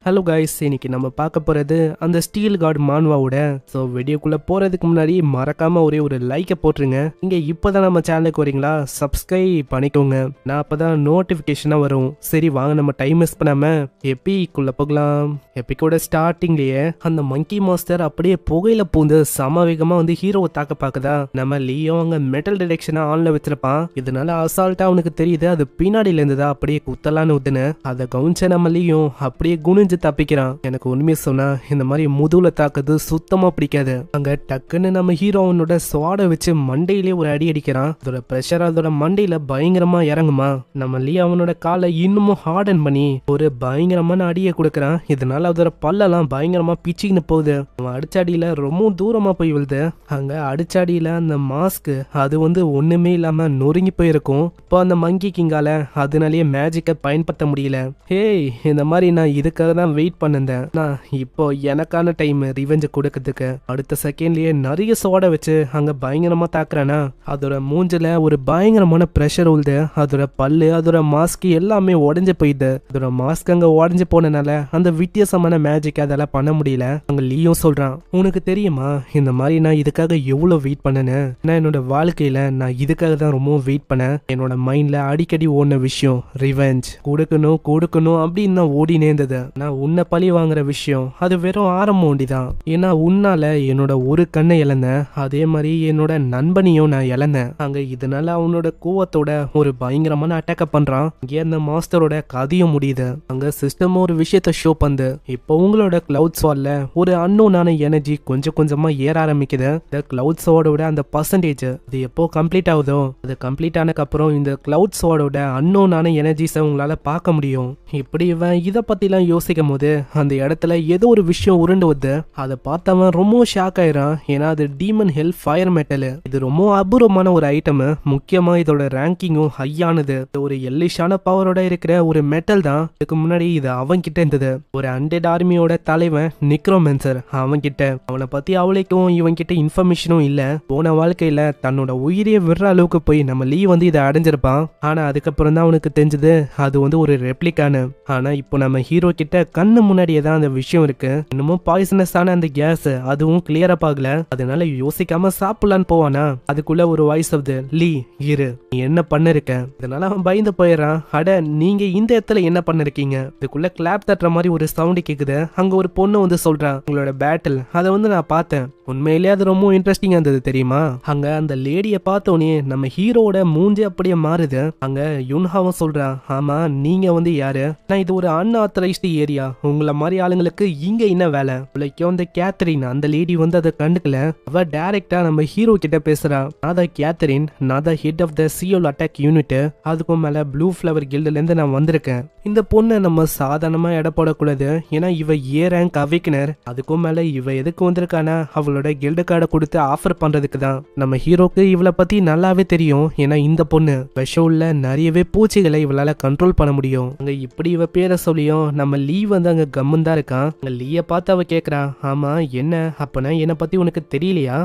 Hello guys, இன்னைக்கு நம்ம பார்க்க போறது அந்த ஸ்டீல் கார்டு மான்வாவோட. ஸோ வீடியோக்குள்ள போறதுக்கு முன்னாடி மறக்காம ஒரே ஒரு லைக்கை போட்டுருங்க. நீங்க இப்பதான் நம்ம சேனலுக்கு வரீங்களா, சப்ஸ்கிரைப் பண்ணிக்கோங்க. நான் அப்பதான் நோட்டிபிகேஷனா வரும். சரி வாங்க, நம்ம டைம் மிஸ் பண்ணாம எப்பிக்குள்ள போகலாம். எப்பிக்கோட ஸ்டார்டிங்லயே அந்த மங்கி மாஸ்டர் அப்படியே புகையில பூந்து சமவேகமா வந்து ஹீரோவை தாக்க பாக்குதா. நம்ம லியோ அங்க மெட்டல் டிடெக்ஷனை ஆன்ல வச்சிருப்பான். இதனால அசால்ட்டா அவனுக்கு தெரியுது அது பின்னாடியில இருந்துதா அப்படியே குத்தலான்னு ஊத்துன்னு. அதை கவுன்ச்ச நம்ம லியோ அப்படியே குனிஞ்சு தப்பிக்கிறான். எனக்கு உண்மையை சொன்னா இந்த மாதிரி முதுகுல தாக்குது சுத்தமா பிடிக்காது. அங்க டக்குன்னு நம்ம ஹீரோ அவனோட ஸ்வாட வச்சு மண்டையிலே ஒரு அடி அடிக்கிறான். அதோட பிரஷர் அதோட மண்டையில பயங்கரமா இறங்குமா. நம்ம லியோ அவனோட காலை இன்னமும் ஹார்டன் பண்ணி ஒரு பயங்கரமான அடியை கொடுக்கறான். இதனால அதோட பல்லெல்லாம் பயங்கரமா பிச்சிக்கின்னு போகுது. அவன் அடிச்ச அடியில ரொம்ப தூரமா போய் விழுது. அங்க அடிச்ச அடியில அந்த மாஸ்க் அது வந்து ஒண்ணுமே இல்லாம நொறுங்கி போயிருக்கும். இப்போ அந்த மங்கி கிங்கால அதனாலேயே மேஜிக்கை பயன்படுத்த முடியல. ஹேய், இந்த மாதிரி நான் இதுக்காக தான் வெயிட் பண்ணிருந்தேன். நான் இப்போ எனக்கான டைம் ரிவெஞ்ச் கொடுக்கறதுக்கு. அடுத்த செகண்ட்லயே நிறைய சோட வச்சு அங்க பயங்கரமா தாக்குறானா. அதோட மூஞ்சில ஒரு பயங்கரமான பிரஷர் உழுது. அதோட பல்லு அதோட மாஸ்க் எல்லாமே உடஞ்சு போயிடுது. அதோட மாஸ்க் அங்க உடஞ்சு போனனால அந்த வித்தியாசமான மேஜிக் அதெல்லாம் பண்ண முடியல. அங்க லீயும் சொல்றான், உனக்கு தெரியுமா இந்த மாதிரி நான் இதுக்காக எவ்வளவு வெயிட் பண்ணேன்னு. நான் என்னோட வாழ்க்கையில நான் இதுக்காக தான் ரொம்ப வெயிட் பண்ணேன். என்னோட மைண்ட்ல அடிக்கடி ஓடின விஷயம் ரிவெஞ்ச் கொடுக்கணும் கொடுக்கணும் அப்படின்னு தான் ஓடினே இருந்தது. நான் உன்னை பழி வாங்குற விஷயம் அது வெறும் ஆரம்பம் ஒண்டிதான். ஏன்னா உன்னால என்னோட ஒரு கண்ணை இழந்தேன், அதே மாதிரி என்னோட நண்பனையும் நான் இழந்தேன். அங்க இதனால அவனோட கோவத்தோட ஒரு பயங்கரமான அட்டாக்க பண்றான். இங்கே அந்த மாஸ்டரோட கதையும் முடியுது. அங்க சிஸ்டம் ஒரு விஷயத்த ஷோ பண்ணு. இப்போ உங்களோட கிளவுட் ஸ்வாட்ல ஒரு அன்னோனான எனர்ஜி கொஞ்சம் கொஞ்சமா ஏற ஆரம்பிக்குது. இந்த கிளவுட் ஸ்வாடோட அந்த பர்சன்டேஜ் அது எப்போ கம்ப்ளீட் ஆகுதோ அது கம்ப்ளீட் ஆனதுக்கு அப்புறம் இந்த கிளவுட் ஸ்வாடோட அன்னோனான எனர்ஜிஸை உங்களால பார்க்க முடியும். இப்படி இவன் இதை பத்திலாம் யோசிக்கும் போது அந்த இடத்துல ஏதோ ஒரு விஷயம் உருண்டு வருது. அதை பார்த்தவன் ரொம்ப ஷாக் ஆயிரான். ஏன்னா அது டீமன் ஹெல் ஃபயர் மெட்டல். இது ரொம்ப அபூர்வமான ஒரு ஐட்டம். முக்கியமா இதோட ரேங்கிங்கும் ஹையானது. ஒரு எல்லிஷான பவரோட இருக்கிற ஒரு மெட்டல் தான். இதுக்கு முன்னாடி இது அவன் கிட்ட இருந்தது. ஒரு அண்டட் ஆர்மியோட தலைவன் நிக்ரோமென்சர் அவன் கிட்ட. அவனை பத்தி அவளுக்கும் இவன் கிட்ட இன்ஃபர்மேஷனும் இல்ல. போன வாழ்க்கையில தன்னோட உயிரியை விடுற அளவுக்கு போய் நம்ம லீ வந்து இதை அடைஞ்சிருப்பான். ஆனா அதுக்கப்புறம் தான் அவனுக்கு தெரிஞ்சது அது வந்து ஒரு ரெப்ளிகானு. ஆனா இப்போ நம்ம ஹீரோ கிட்ட கண்ணு முன்னாடியே தான் அந்த விஷயம் இருக்கு. இன்னமும் பாய்சனஸான அந்த கேஸ் அதுவும் கிளியரா பாக்கல. அதனால யோசிக்காம சாப்பிடலான்னு போவானா. அதுக்குள்ள ஒரு வாய்ஸ் ஆகுது, லீ இரு, நீ என்ன பண்ணிருக்க. இதனால அவன் பயந்து போயிடறான். அட, நீங்க இந்த இடத்துல என்ன பண்ணிருக்கீங்க. இதுக்குள்ள கிளாப் தட்டுற மாதிரி ஒரு சவுண்ட் கேக்குது. அங்க ஒரு பொண்ணு வந்து சொல்றான், உங்களோட பேட்டில் அதை வந்து நான் பார்த்தேன், உண்மையிலேயே அது ரொம்ப இன்ட்ரெஸ்டிங்கா இருந்தது தெரியுமா. அங்க அந்த லேடியை பார்த்தோன்னே நம்ம ஹீரோட மூஞ்சி அப்படியே மாறுது. அங்க யுன்ஹாவும் சொல்றான், ஆமா நீங்க வந்து யாரு. நான் இது ஒரு அன்ஆத்தரைஸ்டு ஏரியா, உங்களை மாதிரி ஆளுங்களுக்கு இங்க என்ன வேலை. உழைக்கும் அந்த கேத்தரின் அந்த லேடி வந்து அதை கண்டுக்கல. அவ டைரக்டா நம்ம ஹீரோ கிட்ட பேசுறா, நான் தான் கேத்தரின், நான் தான் head of the Seoul attack unit, அதுக்கும் மேல ப்ளூ ஃபிளவர் கில்டுல இருந்து நான் வந்திருக்கேன். இந்த பொண்ணை நம்ம சாதாரணமா எடை போடக்கூடாது. ஏன்னா இவ ஏ ரேங்க் அவேக்கனர். அதுக்கும் மேல இவ எதுக்கு வந்திருக்கானா அவளோட கில்டு கார்டை கொடுத்து ஆஃபர் பண்றதுக்கு தான். நம்ம ஹீரோக்கு இவளை பத்தி நல்லாவே தெரியும். ஏன்னா இந்த பொண்ணு விஷம் உள்ள நிறையவே பூச்சிகளை இவளால கண்ட்ரோல் பண்ண முடியும். அங்க இப்படி இவ பேரை சொல்லியும் நம்ம லீ வந்து அங்க கம்மன் தான் இருக்கான். அங்க லீய பார்த்து அவ கேக்குறா, ஆமா என்ன அப்பனா என்னை பத்தி உனக்கு தெரியலையா.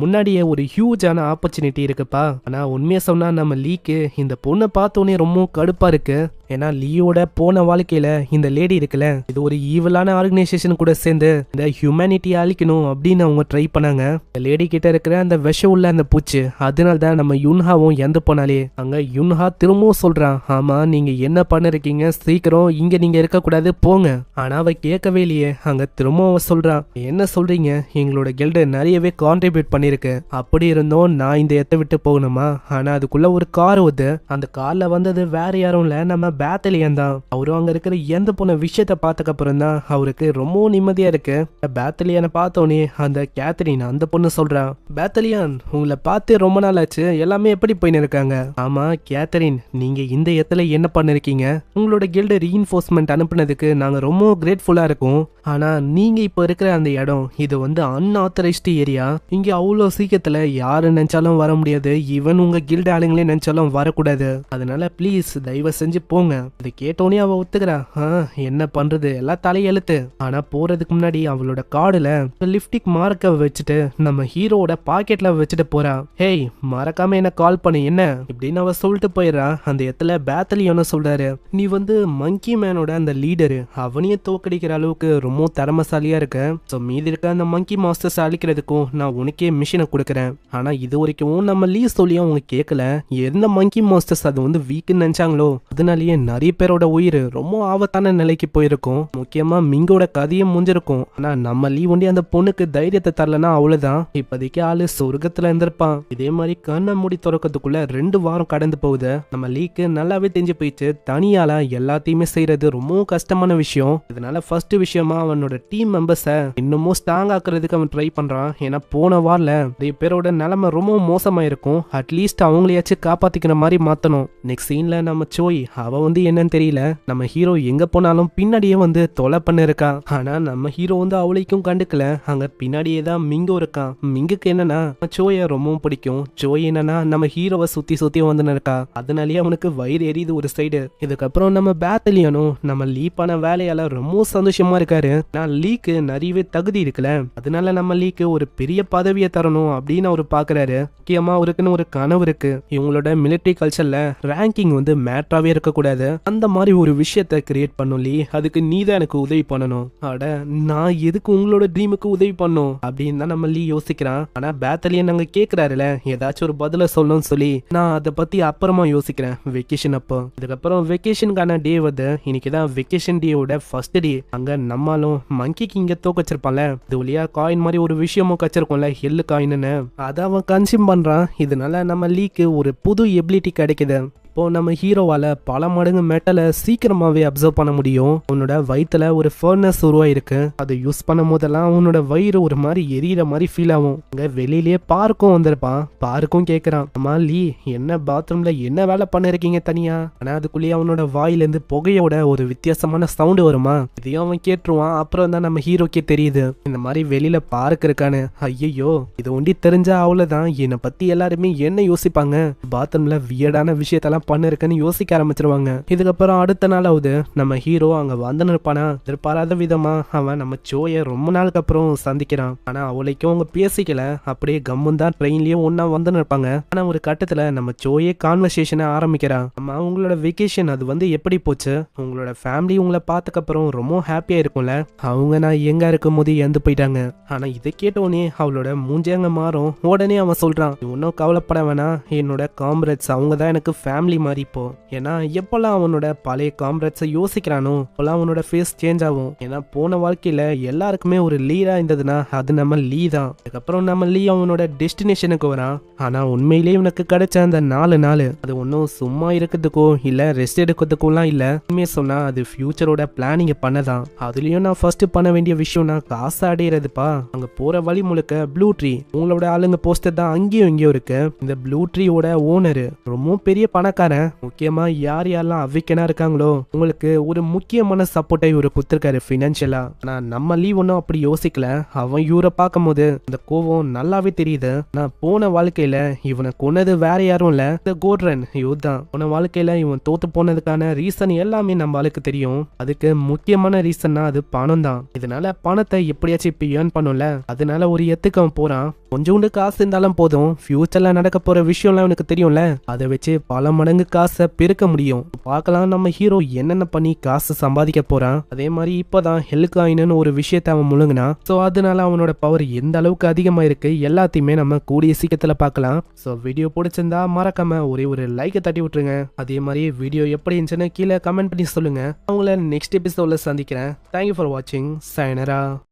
முன்னாடியே ஒரு ஹியூஜான ஆப்பர்ச்சுனிட்டி இருக்குப்பா. ஆனா உண்மையை சொன்னா நம்ம லீக்கு இந்த பொண்ணை பார்த்தோன்னே ரொம்ப கடுப்பா இருக்கு. ஏன்னா லீயோட போன வாழ்க்கையில இந்த லேடி இருக்குல்ல, இது ஒரு ஈவலான ஆர்கனைசேஷன் கூட சேர்ந்து இந்த ஹியூமனிட்டியை அழிக்கணும் அப்படின்னு அவங்க ட்ரை பண்ணாங்க. இந்த லேடி கிட்ட இருக்கிற அந்த விஷம் உள்ள அந்த பூச்சி அதனால தான் நம்ம யுன்ஹாவும் இறந்து போனாலே. அங்க யுன்ஹா திரும்பவும் சொல்றான், ஆமா நீங்க என்ன பண்ணிருக்கீங்க, சீக்கிரம் இங்க நீங்க இருக்க கூடாது போங்க. ஆனா அவ கேட்கவே இல்லையே. அங்க திரும்பவும் சொல்றான், என்ன சொல்றீங்க, எங்களோட கில்டு நிறையவே கான்ட்ரிபியூட் பண்ணிருக்கு, அப்படி இருந்தோம் நான் இந்த இடத்தை விட்டு போகணுமா. ஆனா அதுக்குள்ள ஒரு கார் வருது. அந்த கார்ல வந்தது வேற யாரும் இல்ல, நம்ம பேத்தலியன் தான். அவரும் அங்க இருக்கிற எந்த போன விஷயத்த பார்த்ததுக்கு அப்புறம் தான் அவருக்கு ரொம்ப நிம்மதியா இருக்கு. பேத்தலியனை பார்த்தோன்னே அந்த கேத்தரின் அந்த பொண்ணு சொல்றா, பேத்தலியான் உங்களை பார்த்து ரொம்ப நாள் ஆச்சு, எல்லாமே எப்படி போயின்னு இருக்காங்க. ஆமா கேத்தரின், நீங்க இந்த இடத்துல என்ன பண்ணிருக்கீங்க, உங்களோட கில்டு ரீஇன்ஃபோர்ஸ்மெண்ட் அனுப்புனதுக்கு நாங்க ரொம்ப கிரேட்ஃபுல்லா இருக்கோம். ஆனா நீங்க இப்ப இருக்கிற அந்த இடம் இது வந்து அன்ஆத்தரைஸ்டு ஏரியா. இங்க அவ்வளவு சீக்கிரத்துல யாரு நினைச்சாலும் வர முடியாது. ஈவன் உங்க கில்டு ஆளுங்களே நினைச்சாலும் வரக்கூடாது. அதனால ப்ளீஸ் தயவு செஞ்சு போங்க. போங்க. இதை கேட்டோன்னே அவ ஒத்துக்கிறா. என்ன பண்றது, எல்லாம் தலையெழுத்து. ஆனா போறதுக்கு முன்னாடி அவளோட கார்டுல லிப்டிக் மார்க்க வச்சுட்டு நம்ம ஹீரோட பாக்கெட்ல வச்சுட்டு போறா. ஹேய், மறக்காம என்ன கால் பண்ணு என்ன இப்படின்னு அவ சொல்லிட்டு போயிடுறா. அந்த இடத்துல பேத்தலியோன்னு சொல்றாரு, நீ மங்கி மேனோட அந்த லீடரு, அவனையே தோக்கடிக்கிற அளவுக்கு ரொம்ப திறமசாலியா இருக்க. சோ மீதி இருக்க அந்த மங்கி மாஸ்டர்ஸ் அழிக்கிறதுக்கும் நான் உனக்கே மிஷினை கொடுக்குறேன். ஆனா இது வரைக்கும் நம்ம லீ சொல்லியும் அவங்க கேட்கல. எந்த மங்கி மாஸ்டர்ஸ் அது வீக்குன்னு நினைச்சாங்களோ அதனாலேயே நிறைய பேரோட உயிர் ரொம்ப ஆபத்தான நிலைக்கு போயிருக்கும். முக்கியமா மிங்கோட கதையும் முடிஞ்சிருக்கும். ஆனா நம்ம லீ அந்த பொண்ணுக்கு தைரியத்தை தரலன்னா அவ்வளவுதான். இப்போதைக்கு ஆளு சொர்க்கத்துல இருந்திருப்பான். இதே மாதிரி கண்ணை மூடி திறக்கிறதுக்குள்ள 2 வாரம் கடந்து போகுது. நம்ம லீக்கு நல்லாவே தெரிஞ்சு போயிடுச்சு, தனியால எல்லாத்தையுமே செய்யறது ரொம்ப கஷ்டமான விஷயம். இதனால ஃபர்ஸ்ட் விஷயமா அவனோட டீம் மெம்பர்ஸை இன்னமும் ஸ்ட்ராங் ஆக்குறதுக்கு அவன் ட்ரை பண்றான். ஏன்னா போன வாரல நிறைய பேரோட நிலைமை ரொம்ப மோசமா இருக்கும். அட்லீஸ்ட் அவங்களையாச்சும் காப்பாத்திக்கிற மாதிரி மாத்தணும். நெக்ஸ்ட் சீன்ல நம்ம சோய் அவ என்னன்னு தெரியல, நம்ம ஹீரோ எங்க போனாலும் பின்னாடியே தொலை பண்ண இருக்கா. ஆனா நம்ம ஹீரோ அவளைக்கும் கண்டுக்கல. அங்க பின்னாடியே தான் மிங்கோ இருக்கான். மிங்குக்கு என்னன்னா சோய ரொம்பவும் பிடிக்கும். சோய் என்னன்னா நம்ம ஹீரோவை சுத்தி சுத்தி இருக்கா. அதனாலேயே அவனுக்கு வயிறு எரியுது ஒரு சைடு. இதுக்கப்புறம் நம்ம பேத்தலியனும் நம்ம லீ பண்ண வேலையால ரொம்ப சந்தோஷமா இருக்காரு. நான் லீக்கு நிறையவே தகுதி இருக்குல்ல, அதனால நம்ம லீக்கு ஒரு பெரிய பதவியை தரணும் அப்படின்னு அவரு பாக்குறாரு. முக்கியமா அவருக்குன்னு ஒரு கனவு இருக்கு. இவங்களோட மிலிட்டரி கல்ச்சர்ல ரேங்கிங் மேட்டராவே இருக்கக்கூடாது. அந்த மாதிரி ஒரு விஷயத்த கிரியேட் பண்ணும் லீ, அதுக்கு நீ தான் எனக்கு உதவி பண்ணணும். அட, நான் எதுக்கு உங்களோட ட்ரீமுக்கு உதவி பண்ணும் அப்படின்னு தான் நம்ம லீ யோசிக்கிறான். ஆனா பேத்தலியன் அங்க கேக்குறாருல, ஏதாச்சும் ஒரு பதில சொல்லணும்னு சொல்லி, நான் அதை பத்தி அப்புறமா யோசிக்கிறேன் வெக்கேஷன் அப்போ. இதுக்கப்புறம் வெக்கேஷனுக்கான டே இன்னைக்குதான் வெக்கேஷன் டேவோட ஃபர்ஸ்ட் டே. அங்க நம்மளும் மங்கிக்கு இங்க தோக்க வச்சிருப்பான்ல, இது வழியா காயின் மாதிரி ஒரு விஷயமும் கச்சிருக்கோம்ல, ஹெல்லு காயின்னு, அதை அவன் கன்சியூம் பண்றான். இதனால நம்ம லீக்கு ஒரு புது எபிலிட்டி கிடைக்குது. இப்போ நம்ம ஹீரோவால பல மடங்கு மெட்டலை சீக்கிரமாவே அப்சர்வ் பண்ண முடியும். அவனோட வயிற்றுல ஒரு ஃபர்னஸ் உருவாயிருக்கு. அதை யூஸ் பண்ணும் போதெல்லாம் அவனோட வயிறு ஒரு மாதிரி எரியிற மாதிரி ஃபீல் ஆகும். அங்க வெளியிலேயே பார்க்கும் வந்திருப்பான். பார்க்கும் கேட்கறான், அம்மா லீ, என்ன பாத்ரூம்ல என்ன வேலை பண்ணிருக்கீங்க தனியா? ஆனா அதுக்குள்ளேயே அவனோட வாயிலேருந்து புகையோட ஒரு வித்தியாசமான சவுண்டு வருமா, இதையும் அவன் கேட்டுருவான். அப்புறம் தான் நம்ம ஹீரோக்கே தெரியுது இந்த மாதிரி வெளியில பார்க் இருக்கான்னு. ஐயோ, இது ஒண்டி தெரிஞ்சா அவ்வளவுதான், என்னை பத்தி எல்லாருமே என்ன யோசிப்பாங்க, பாத்ரூம்ல வியர்டான விஷயத்தெல்லாம் பண்ணிருக்குன்னு யோசிக்க ஆரம்பிச்சிருவாங்க. இதுக்கப்புறம் அடுத்த நாளாவது நம்ம ஹீரோ அங்க இருப்பானா, எதிர்பாராத விதமா அவன் நம்ம சோய ரொம்ப நாளுக்கு அப்புறம் சந்திக்கிறான். ஆனா அவளைக்கும் அவங்க பேசிக்கல, அப்படியே கம்முன் தான் ட்ரெயின்லயே ஒன்னா இருப்பாங்க. ஆனா ஒரு கட்டத்துல நம்ம சோயே கான்வர்சேஷனை ஆரம்பிக்கிறான். அம்மா, உங்களோட வெக்கேஷன் அது எப்படி போச்சு? உங்களோட ஃபேமிலி உங்களை பார்த்ததுக்கு அப்புறம் ரொம்ப ஹாப்பியா இருக்கும்ல? அவங்க நான் எங்க இருக்கும் போது இறந்து போயிட்டாங்க. ஆனா இதை கேட்டோடனே அவளோட மூஞ்சியங்க மாறும். உடனே அவன் சொல்றான், இன்னும் கவலைப்பட வேணாம், என்னோட காம்ரேட்ஸ் அவங்க தான் எனக்கு ஃபேமிலி மாதிரி. இப்போ ஏன்னா எப்பெல்லாம் அவனோட பழைய காம்ரேட்ஸை யோசிக்கிறானோ அப்பெல்லாம் அவனோட ஃபேஸ் சேஞ்ச் ஆகும். ஏன்னா போன வாழ்க்கையில எல்லாருக்குமே ஒரு லீடா இருந்ததுன்னா அது நம்ம லீ தான். அதுக்கப்புறம் நம்ம லீ அவனோட டெஸ்டினேஷனுக்கு வரான். ஆனா உண்மையிலேயே இவனுக்கு கிடைச்ச அந்த 4 நாள் அது ஒன்னும் சும்மா இருக்கிறதுக்கோ இல்ல ரெஸ்ட் எடுக்கிறதுக்கோலாம் இல்ல. உண்மையை சொன்னா அது ஃபியூச்சரோட பிளானிங் பண்ணதான். அதுலயும் நான் ஃபர்ஸ்ட் பண்ண வேண்டிய விஷயம்னா காசு அடையிறதுப்பா. அங்க போற வழி முழுக்க ப்ளூ ட்ரீ, உங்களோட ஆளுங்க போஸ்டர் தான் அங்கேயும் இங்கேயும் இருக்கு. இந்த ப்ளூ ட்ரீயோட ஓனரு ரொம்ப பெரிய பணக்காரன். முக்கியமா யார் யாரெல்லாம் அவிக்கனா இருக்காங்களோ உங்களுக்கு ஒரு முக்கியமான சப்போர்ட்டை இவரு கொடுத்திருக்காரு பினான்சியலா. ஆனா நம்ம லீ ஒன்னும் அப்படி யோசிக்கல. அவன் இவரை பார்க்கும் போது இந்த கோவம் நல்லாவே தெரியுது. நான் போன வாழ்க்கையில இவனை கொன்னது வேற யாரும் இல்ல, இந்த கோட்ரன் இவர்தான். போன வாழ்க்கையில இவன் தோத்து போனதுக்கான ரீசன் எல்லாமே நம்ம ஆளுக்கு தெரியும். அதுக்கு முக்கியமான ரீசன்னா அது பணம் தான். இதனால பணத்தை எப்படியாச்சும் இப்ப ஏர்ன் பண்ணும்ல, அதனால ஒரு எத்துக்கு அவன் போறான். கொஞ்சோண்டு காசு இருந்தாலும் போதும், ஃபியூச்சர்ல நடக்க போற விஷயம்லாம் அவனுக்கு தெரியும்ல, அதை வச்சு பல மடங்கு காசை பெருக்க முடியும். பார்க்கலாம் நம்ம ஹீரோ என்னென்ன பண்ணி காசு சம்பாதிக்க போறான். அதே மாதிரி இப்பதான் ஹெல்காயின்னு ஒரு விஷயத்த அவன் முழுங்கினா. சோ அதனால அவனோட பவர் எந்த அளவுக்கு அதிகமா இருக்கு எல்லாத்தையுமே நம்ம கூடிய சீக்கிரத்துல பார்க்கலாம். சோ வீடியோ பிடிச்சிருந்தா மறக்காம ஒரு லைக்கை தட்டி விட்டுருங்க. அதே மாதிரி வீடியோ எப்படி இருந்துச்சுன்னு கீழே கமெண்ட் பண்ணி சொல்லுங்க. அவங்கள நெக்ஸ்ட் எபிசோட்ல சந்திக்கிறேன். தேங்க்யூ ஃபார் வாட்சிங். சைனரா.